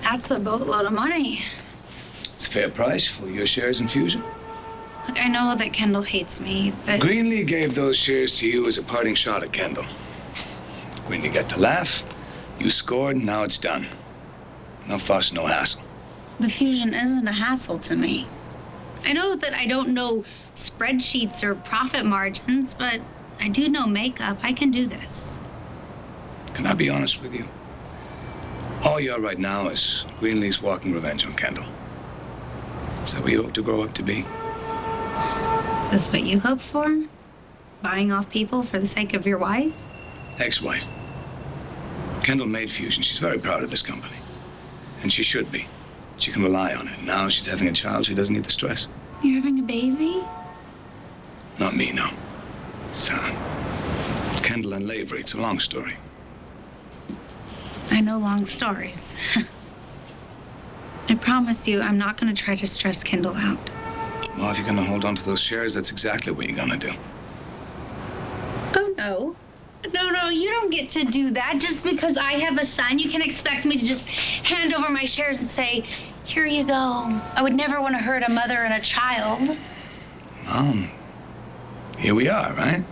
That's a boatload of money. It's a fair price for your shares in Fusion. Look, I know that Kendall hates me, but... Greenlee gave those shares to you as a parting shot at Kendall. Greenlee got to laugh. You scored, and now it's done. No fuss, no hassle. The Fusion isn't a hassle to me. I know that I don't know spreadsheets or profit margins, but I do know makeup. I can do this. Can I be honest with you? All you are right now is Greenlee's walking revenge on Kendall. Is that what you hope to grow up to be? Is this what you hope for? Buying off people for the sake of your wife? Ex-wife. Kendall made Fusion. She's very proud of this company. And she should be. She can rely on it. Now she's having a child. She doesn't need the stress. You're having a baby? Not me, no. It's Kendall and Lavery. It's a long story. I know long stories. I promise you, I'm not going to try to stress Kendall out. Well, if you're going to hold on to those shares, that's exactly what you're going to do. Oh, no. No, you don't get to do that. Just because I have a son, you can expect me to just hand over my shares and say, here you go. I would never want to hurt a mother and a child. Here we are, right?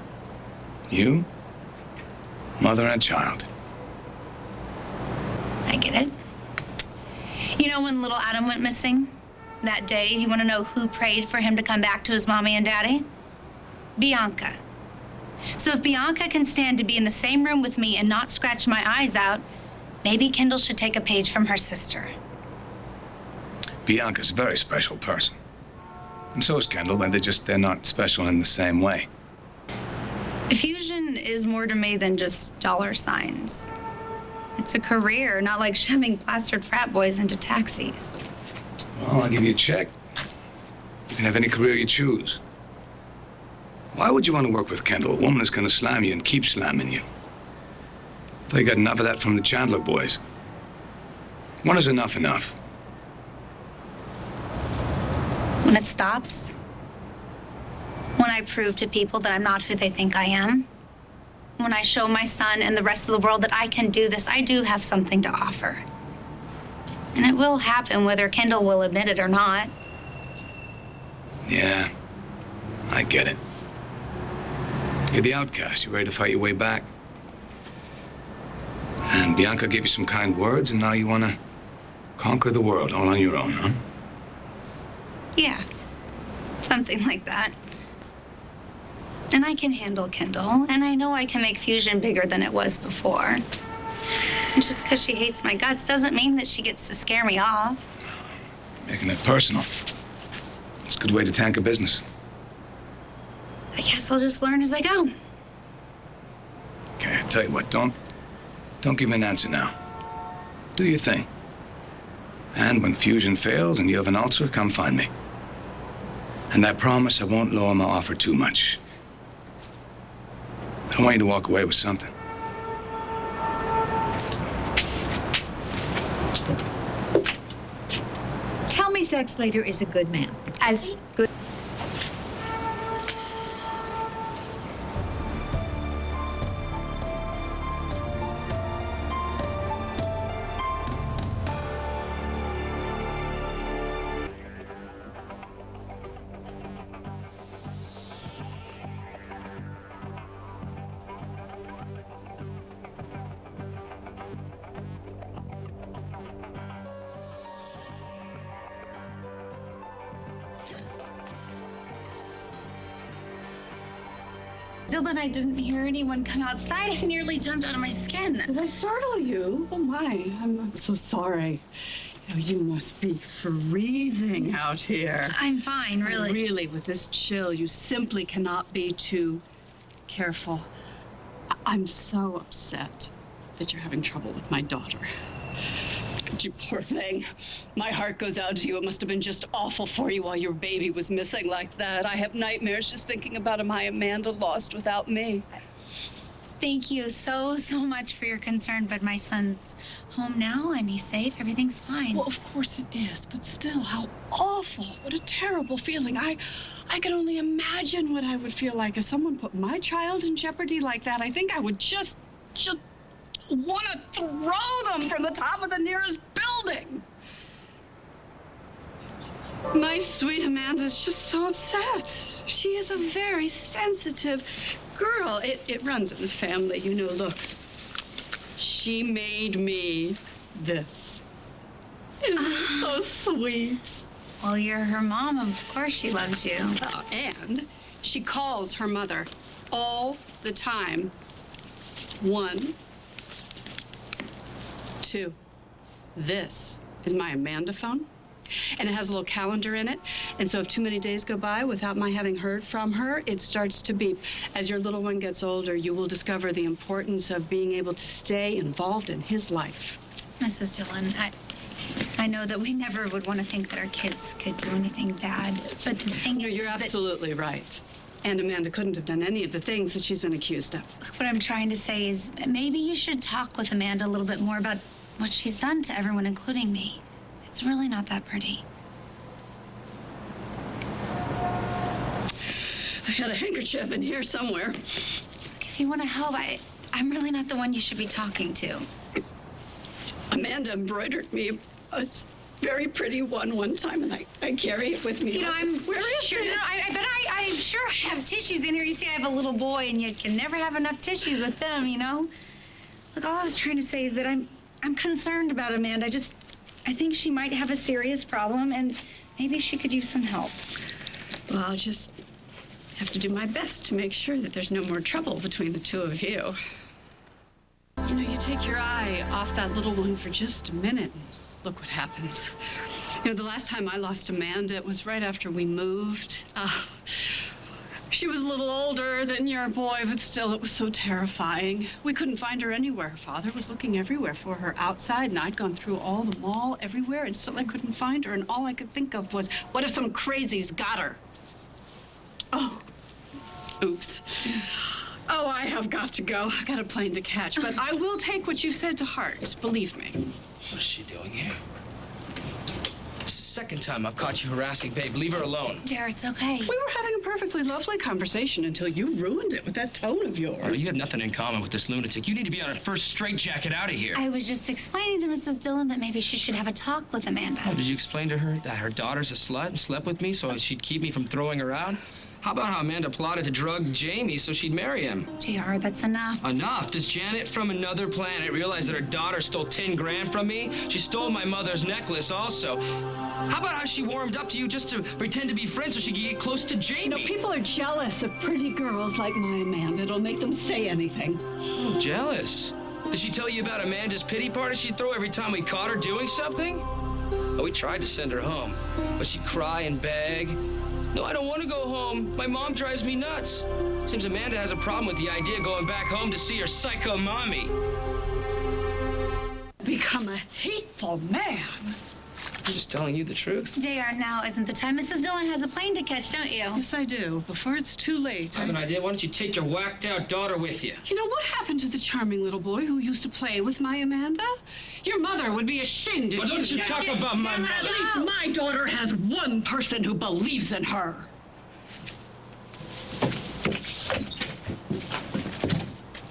You, mother and child. I get it. You know when little Adam went missing? That day, you want to know who prayed for him to come back to his mommy and daddy? Bianca. So if Bianca can stand to be in the same room with me and not scratch my eyes out, maybe Kendall should take a page from her sister. Bianca's a very special person. And so is Kendall, but they're not special in the same way. Fusion is more to me than just dollar signs. It's a career, not like shoving plastered frat boys into taxis. Well, I'll give you a check. You can have any career you choose. Why would you want to work with Kendall, a woman that's going to slam you and keep slamming you? I thought you got enough of that from the Chandler boys. When is enough? When it stops. When I prove to people that I'm not who they think I am. When I show my son and the rest of the world that I can do this, I do have something to offer. And it will happen whether Kendall will admit it or not. Yeah, I get it. You're the outcast. You're ready to fight your way back. And Bianca gave you some kind words, and now you want to conquer the world all on your own, huh? Yeah, something like that. And I can handle Kendall, and I know I can make Fusion bigger than it was before. And just because she hates my guts doesn't mean that she gets to scare me off. Making it personal. It's a good way to tank a business. I guess I'll just learn as I go. Okay, I tell you what, don't give me an answer now. Do your thing. And when Fusion fails and you have an ulcer, come find me. And I promise I won't lower my offer too much. I want you to walk away with something. Tell me Zack Slater is a good man. As good. Dylan, I didn't hear anyone come outside. I nearly jumped out of my skin. Did I startle you? Oh, my. I'm so sorry. You must be freezing out here. I'm fine, really. Really, with this chill, you simply cannot be too careful. I'm so upset that you're having trouble with my daughter. You poor thing. My heart goes out to you. It must have been just awful for you while your baby was missing like that. I have nightmares just thinking about my Amanda lost without me. Thank you so much for your concern, but my son's home now and he's safe. Everything's fine. Well, of course it is, but still, how awful. What a terrible feeling. I can only imagine what I would feel like if someone put my child in jeopardy like that. I think I would just want to throw them from the top of the nearest building. My sweet Amanda's just so upset. She is a very sensitive girl. It runs in the family, you know. Look, she made me this. Isn't it so sweet? Well, you're her mom. Of course she loves you. And she calls her mother all the time. 1, 2. This is my Amanda phone. And it has a little calendar in it. And so if too many days go by without my having heard from her, it starts to beep. As your little one gets older, you will discover the importance of being able to stay involved in his life. Mrs. Dillon, I know that we never would want to think that our kids could do anything bad. But the thing is You're that absolutely right. And Amanda couldn't have done any of the things that she's been accused of. what I'm trying to say is maybe you should talk with Amanda a little bit more about what she's done to everyone, including me. It's really not that pretty. I had a handkerchief in here somewhere. If you want to help, I'm really not the one you should be talking to. Amanda embroidered me a very pretty one time, and I carry it with me. You know, Where is sure, it? No, I'm sure I have tissues in here. You see, I have a little boy, and you can never have enough tissues with them, you know? Look, all I was trying to say is that I'm concerned about Amanda. I think she might have a serious problem, and maybe she could use some help. Well, I'll just have to do my best to make sure that there's no more trouble between the two of you. You know, you take your eye off that little one for just a minute, and look what happens. You know, the last time I lost Amanda, it was right after we moved. She was a little older than your boy, but still, it was so terrifying. We couldn't find her anywhere. Her father was looking everywhere for her outside, and I'd gone through all the mall, everywhere, and still I couldn't find her. And all I could think of was, what if some crazies got her? Oh, oops. Oh, I have got to go. I got a plane to catch, but I will take what you said to heart. Believe me. What's she doing here? It's the second time I've caught you harassing Babe. Leave her alone. Jared, it's okay. We were having a perfectly lovely conversation until you ruined it with that tone of yours. Oh, you have nothing in common with this lunatic. You need to be on a first straitjacket out of here. I was just explaining to Mrs. Dillon that maybe she should have a talk with Amanda. Oh, did you explain to her that her daughter's a slut and slept with me so she'd keep me from throwing her out? How about how Amanda plotted to drug Jamie so she'd marry him? JR, that's enough. Enough? Does Janet from another planet realize that her daughter stole 10 grand from me? She stole my mother's necklace also. How about how she warmed up to you just to pretend to be friends so she could get close to Jamie? You know, people are jealous of pretty girls like my Amanda. It'll make them say anything. Oh, jealous. Did she tell you about Amanda's pity party she'd throw every time we caught her doing something? Oh, we tried to send her home, but she'd cry and beg. No, I don't want to go home. My mom drives me nuts. Seems Amanda has a problem with the idea of going back home to see her psycho mommy. Become a hateful man. I'm just telling you the truth. JR, now isn't the time. Mrs. Dillon has a plane to catch, don't you? Yes, I do. Before it's too late. I have an idea. Why don't you take your whacked-out daughter with you? You know, what happened to the charming little boy who used to play with my Amanda? Your mother would be ashamed if Well, don't you talk about my mother. At least my daughter has one person who believes in her.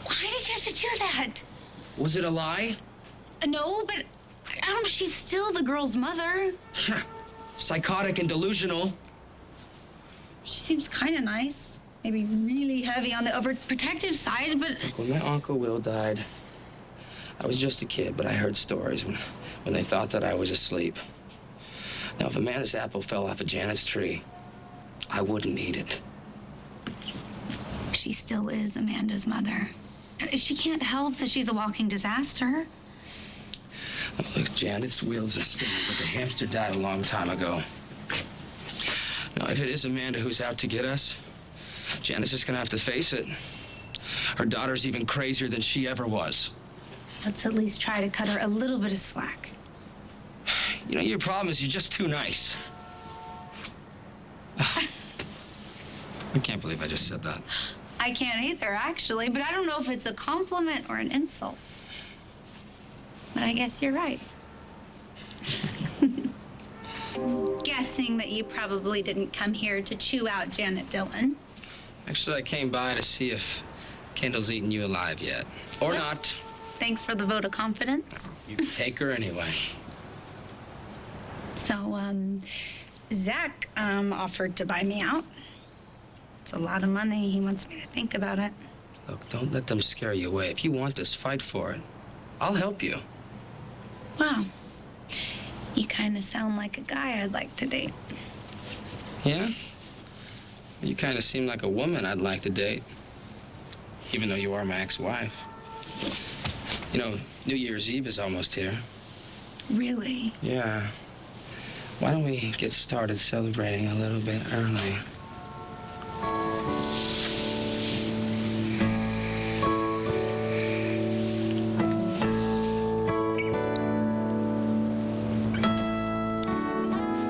Why did you have to do that? Was it a lie? No, but she's still the girl's mother. Psychotic and delusional. She seems kind of nice. Maybe really heavy on the overprotective side, but When my Uncle Will died, I was just a kid, but I heard stories when they thought that I was asleep. Now, if Amanda's apple fell off of Janet's tree, I wouldn't eat it. she still is Amanda's mother. She can't help that she's a walking disaster. Look, Janet's wheels are spinning, but the hamster died a long time ago. Now, if it is Amanda who's out to get us, Janet's just gonna have to face it. Her daughter's even crazier than she ever was. Let's at least try to cut her a little bit of slack. You know, your problem is you're just too nice. I can't believe I just said that. I can't either, actually, but I don't know if it's a compliment or an insult. But I guess you're right. Guessing that you probably didn't come here to chew out Janet Dillon. Actually, I came by to see if Kendall's eaten you alive yet. Or not. Thanks for the vote of confidence. You can take her anyway. So, Zach offered to buy me out. It's a lot of money. He wants me to think about it. Look, don't let them scare you away. If you want this, fight for it. I'll help you. Wow. You kind of sound like a guy I'd like to date. Yeah? You kind of seem like a woman I'd like to date. Even though you are my ex-wife. You know, New Year's Eve is almost here. Really? Yeah. Why don't we get started celebrating a little bit early?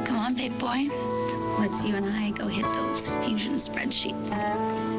Come on, big boy. Let's you and I go hit those fusion spreadsheets.